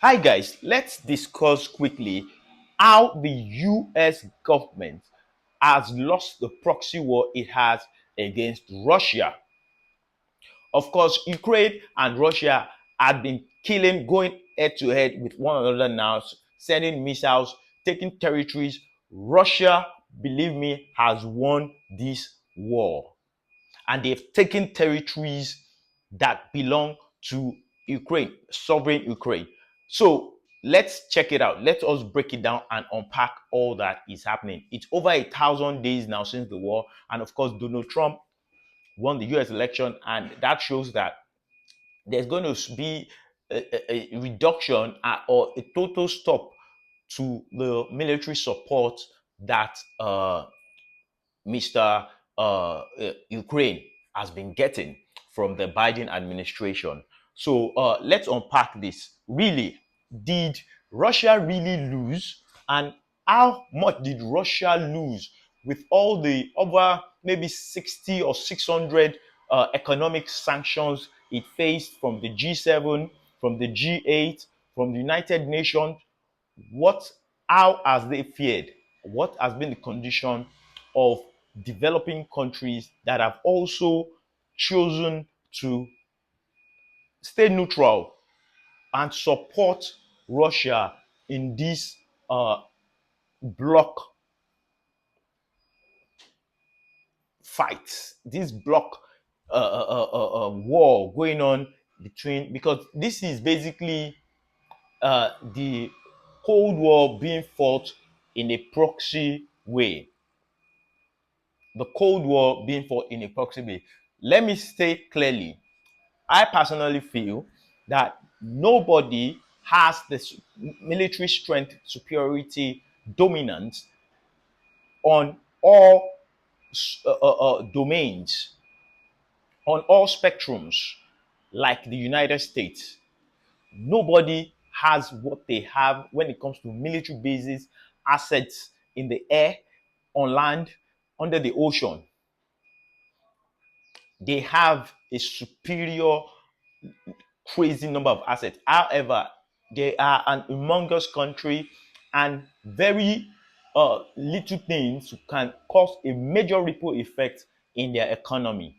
Hi guys, let's discuss quickly how the US government has lost the proxy war it has against Russia. Of course, Ukraine and Russia have been killing, going head to head with one another now, sending missiles, taking territories. Russia, believe me, has won this war, and they've taken territories that belong to Ukraine, sovereign Ukraine. So let's check it out. Let us break it down and unpack all that is happening. It's over 1,000 days now since the war, and of course, Donald Trump won the US election, and that shows that there's going to be a reduction or a total stop to the military support that Mr. Ukraine has been getting from the Biden administration. So let's unpack this. Really, did Russia really lose? And how much did Russia lose with all the over maybe 60 or 600 economic sanctions it faced from the G7, from the G8, from the United Nations? What, how has they fared? What has been the condition of developing countries that have also chosen to stay neutral and support Russia in this block fight, this block war going on between, because this is basically the Cold War being fought in a proxy way. The Cold War being fought in a proxy way. Let me state clearly, I personally feel that nobody has this military strength, superiority, dominance on all domains, on all spectrums, like the United States. Nobody has what they have when it comes to military bases, assets in the air, on land, under the ocean. They have a superior, crazy number of assets. However, they are an humongous country, and very little things can cause a major ripple effect in their economy.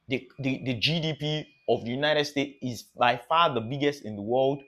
The GDP of the United States is by far the biggest in the world.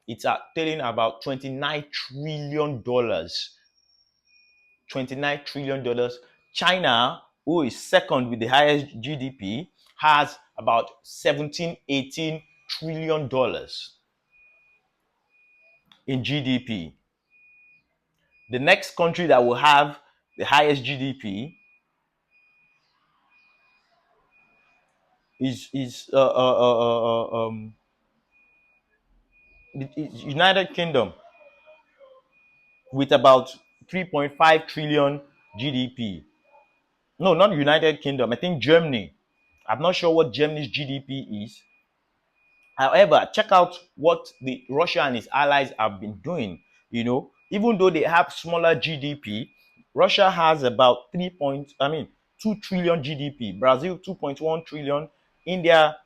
It's at telling about $29 trillion. $29 trillion. China, who is second with the highest GDP, has about 17, 18 trillion dollars in GDP. The next country that will have the highest GDP is United Kingdom with about 3.5 trillion GDP. No, not United Kingdom. I think Germany. I'm not sure what Germany's GDP is. However, check out what the Russia and its allies have been doing. Even though they have smaller GDP, Russia has about 2 trillion GDP. Brazil 2.1 trillion. India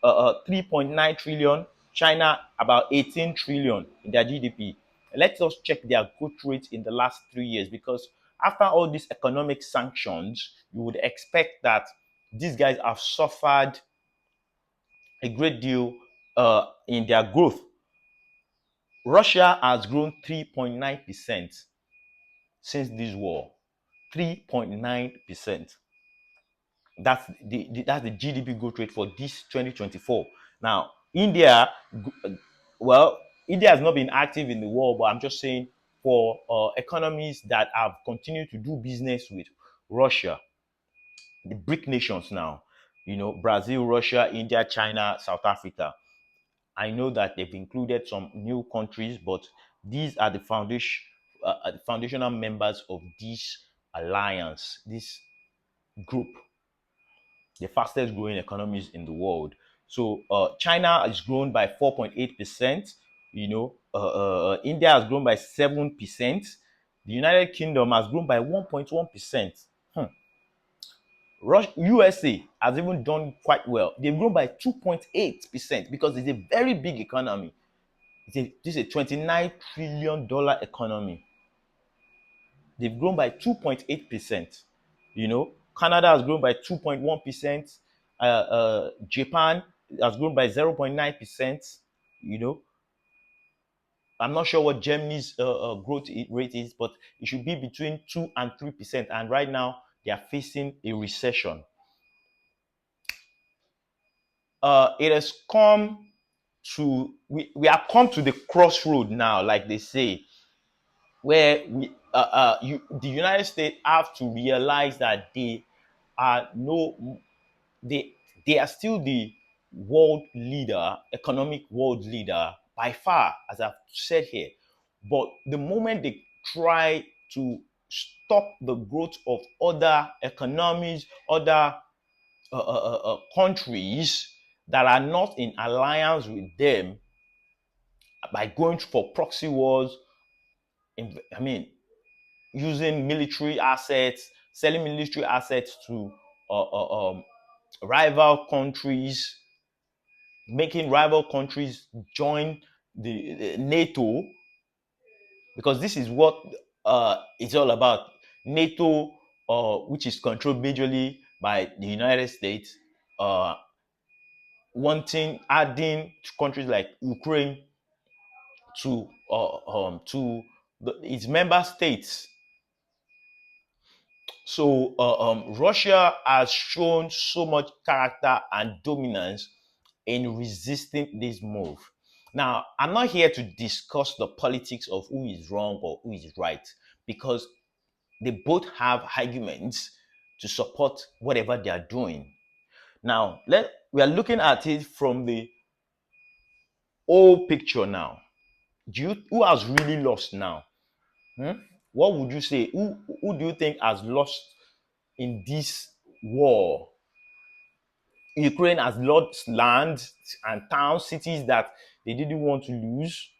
3.9 trillion. China about 18 trillion in their GDP. Let us check their growth rate in the last 3 years, because after all these economic sanctions, you would expect that these guys have suffered a great deal in their growth. Russia has grown 3.9% since this war. 3.9%. That's the GDP growth rate for this 2024. Now, India, well, India has not been active in the war, but I'm just saying for economies that have continued to do business with Russia, the BRIC nations now, Brazil, Russia, India, China, South Africa. I know that they've included some new countries, but these are the foundational members of this alliance, this group, the fastest growing economies in the world. So China has grown by 4.8%. India has grown by 7%. The United Kingdom has grown by 1.1%. USA has even done quite well. They've grown by 2.8% because it's a very big economy. This is a $29 trillion economy. They've grown by 2.8%. Canada has grown by 2.1%. Japan has grown by 0.9%. You know, I'm not sure what Germany's growth rate is, but it should be between 2 and 3%. And right now, they are facing a recession. It has come we have come to the crossroad now, like they say, where the United States have to realize that are no they they are still the world leader, economic world leader by far, as I've said here. But the moment they try to stop the growth of other economies, other countries that are not in alliance with them, by going for proxy wars, I mean, using military assets, selling military assets to rival countries, making rival countries join the NATO, because this is what it's all about. NATO, which is controlled majorly by the United States, uh, wanting adding countries like Ukraine to its member states. So Russia has shown so much character and dominance in resisting this move. Now, I'm not here to discuss the politics of who is wrong or who is right, because they both have arguments to support whatever they are doing. Now, we are looking at it from the whole picture now. Who has really lost now? Hmm? What would you say? Who do you think has lost in this war? Ukraine has lost land and towns, cities that they didn't want to lose.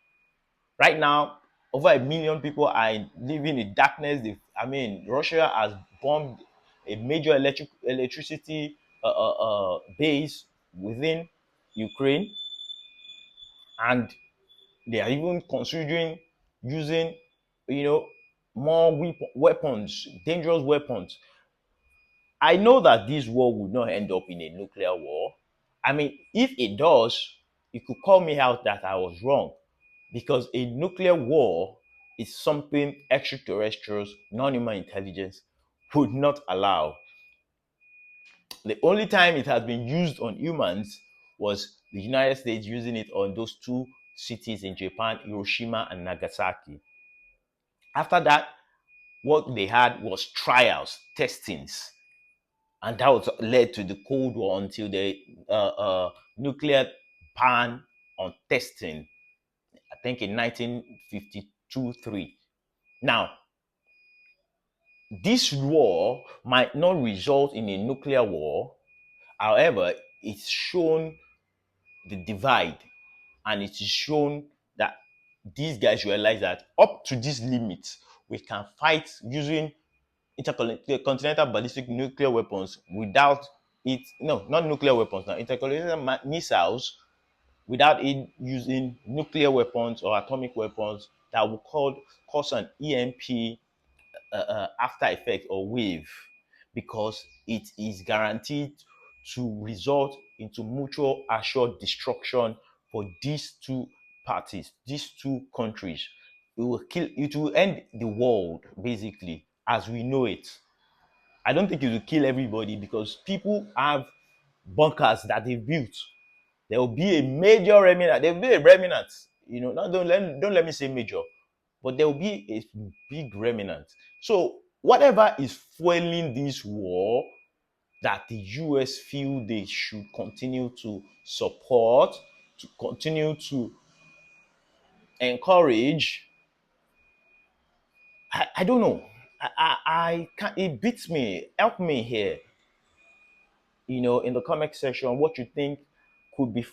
Right now, over 1 million people are living in darkness. Russia has bombed a major electricity base within Ukraine, and they are even considering using, you know, more weapons, dangerous weapons. I know that this war would not end up in a nuclear war. I mean, if it does, you could call me out that I was wrong, because a nuclear war is something extraterrestrials, non-human intelligence would not allow. The only time it has been used on humans was the United States using it on those two cities in Japan, Hiroshima and Nagasaki. After that, what they had was trials, testings, and that was led to the Cold War until the nuclear ban on testing, I think in 1952-3. Now, this war might not result in a nuclear war. However, it's shown the divide, and it is shown that these guys realize that up to this limit, we can fight using intercontinental ballistic nuclear weapons without it, no, not nuclear weapons now, intercontinental missiles, without it using nuclear weapons or atomic weapons that will cause an EMP after effect or wave, because it is guaranteed to result into mutual assured destruction for these two parties, these two countries. It will end the world basically as we know it. I don't think it will kill everybody, because people have bunkers that they built. There will be a major remnant. There will be a remnant. Don't let me say major, but there will be a big remnant. So whatever is fueling this war that the US feel they should continue to support, to continue to encourage, I don't know. I can't. It beats me. Help me here. In the comment section, what you think could be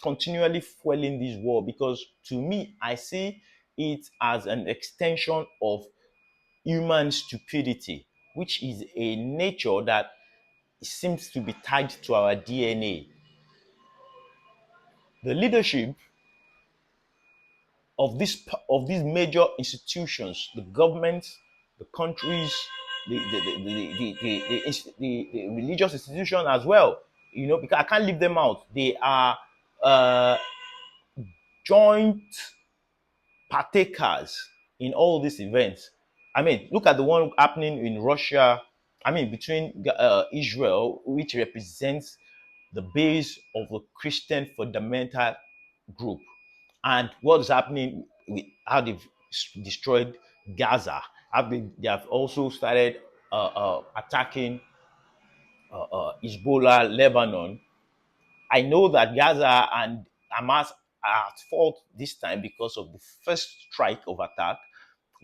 continually fueling this war, because to me, I see it as an extension of human stupidity, which is a nature that seems to be tied to our DNA. The leadership of these major institutions, the governments, the countries, the religious institution as well. Because I can't leave them out. They are uh, joint partakers in all these events. I mean, look at the one happening in Russia. I mean, between Israel, which represents the base of a Christian fundamental group, and what is happening with how they've destroyed Gaza. They have also started attacking Hezbollah, Lebanon. I know that Gaza and Hamas are at fault this time because of the first strike of attack,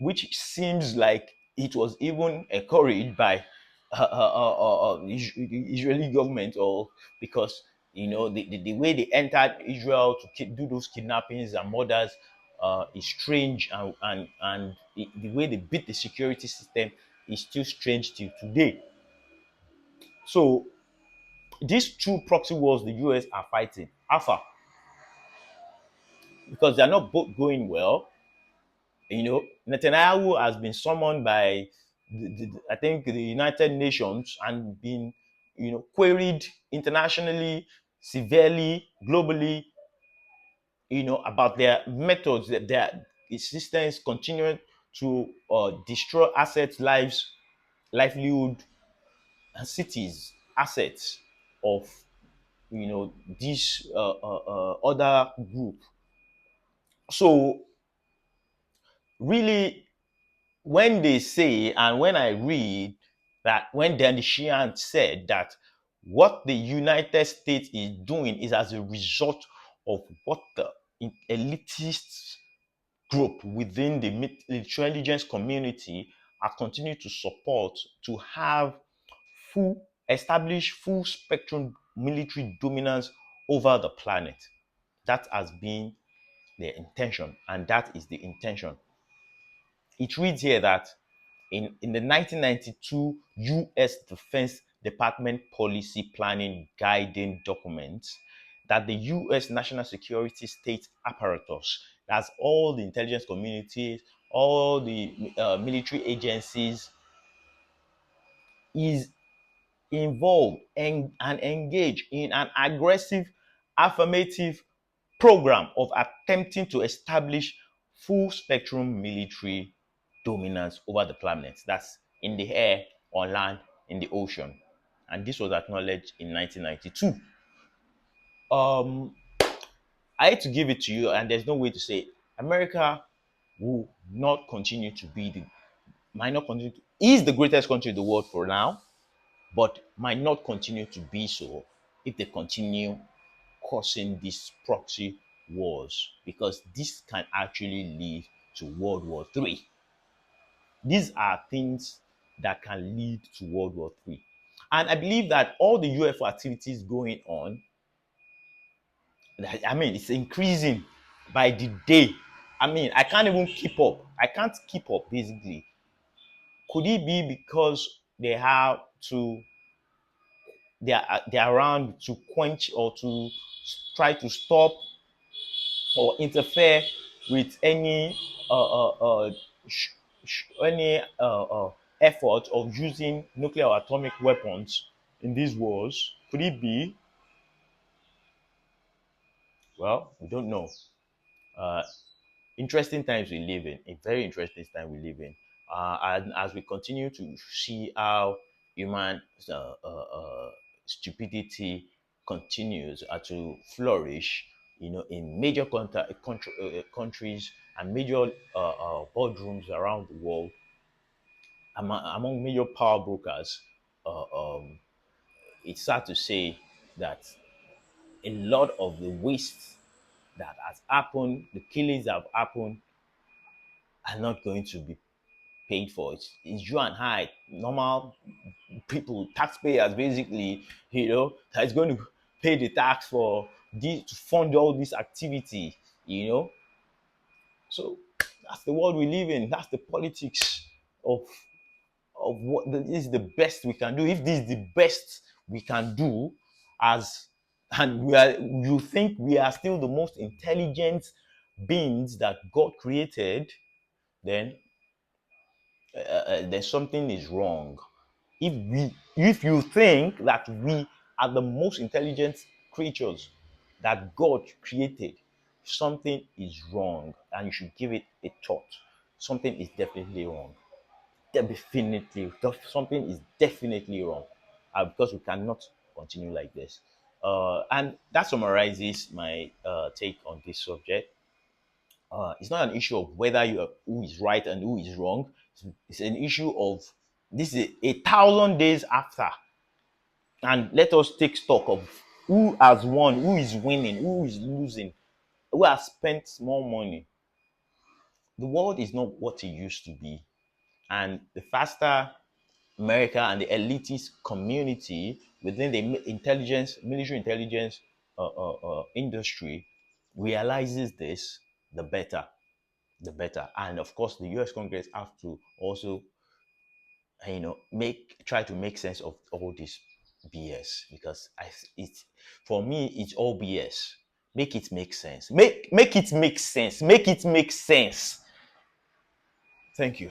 which seems like it was even encouraged by the Israeli government, or because the way they entered Israel to do those kidnappings and murders is strange, and the way they beat the security system is still strange till today. So these two proxy wars the US are fighting, Alpha, because they're not both going well. Netanyahu has been summoned by, I think, the United Nations, and been, queried internationally, severely, globally, about their methods, that their systems continuing to destroy assets, lives, livelihood, and cities, assets of, this other group. So really, when they say, and when I read that, when Danny Sheehan said that what the United States is doing is as a result of what the elitist group within the intelligence community are continuing to support, to have establish full spectrum military dominance over the planet. That has been their intention, and that is the intention. It reads here that in the 1992 US Defense Department policy planning guiding documents, that the US national security state apparatus, that's all the intelligence communities, all the military agencies, is involved and engaged in an aggressive affirmative program of attempting to establish full spectrum military dominance over the planet. That's in the air, on land, in the ocean. And this was acknowledged in 1992. Um, I hate to give it to you, and there's no way to say it. America will not continue to be might not continue to, is the greatest country in the world for now, but might not continue to be so if they continue causing these proxy wars, because this can actually lead to World War III. These are things that can lead to World War III. And I believe that all the UFO activities going on, I mean, it's increasing by the day. I mean, I can't even keep up. I can't keep up, basically. Could it be because they're around to quench or to try to stop or interfere with any sh- effort of using nuclear or atomic weapons in these wars? Could it be? Well, we don't know. Uh, Interesting times we live in. A very interesting time we live in. And as we continue to see how human stupidity continues to flourish, in major countries and major boardrooms around the world, among major power brokers, uh, um, it's sad to say that a lot of the waste that has happened, the killings that have happened, are not going to be paid for. It's you and I, normal people, taxpayers, basically, that's going to pay the tax for this, to fund all this activity, you know. So that's the world we live in. That's the politics of what this is the best we can do. If this is the best we can do, as and you think we are still the most intelligent, beings that God created, then then something is wrong. If you think that we are the most intelligent creatures that God created, something is wrong, and you should give it a thought. Something is definitely wrong. Definitely, something is definitely wrong, because we cannot continue like this. And that summarizes my take on this subject. It's not an issue of whether you are, who is right and who is wrong. It's an issue of, this is a thousand days after, and let us take stock of who has won, who is winning, who is losing, who has spent more money. The world is not what it used to be, and the faster America and the elitist community within the military intelligence industry realizes this, the better, the better. And of course, the U.S. Congress have to also, try to make sense of all this BS, because it for me it's all BS. Make it make sense. Make it make sense. Make it make sense. Thank you.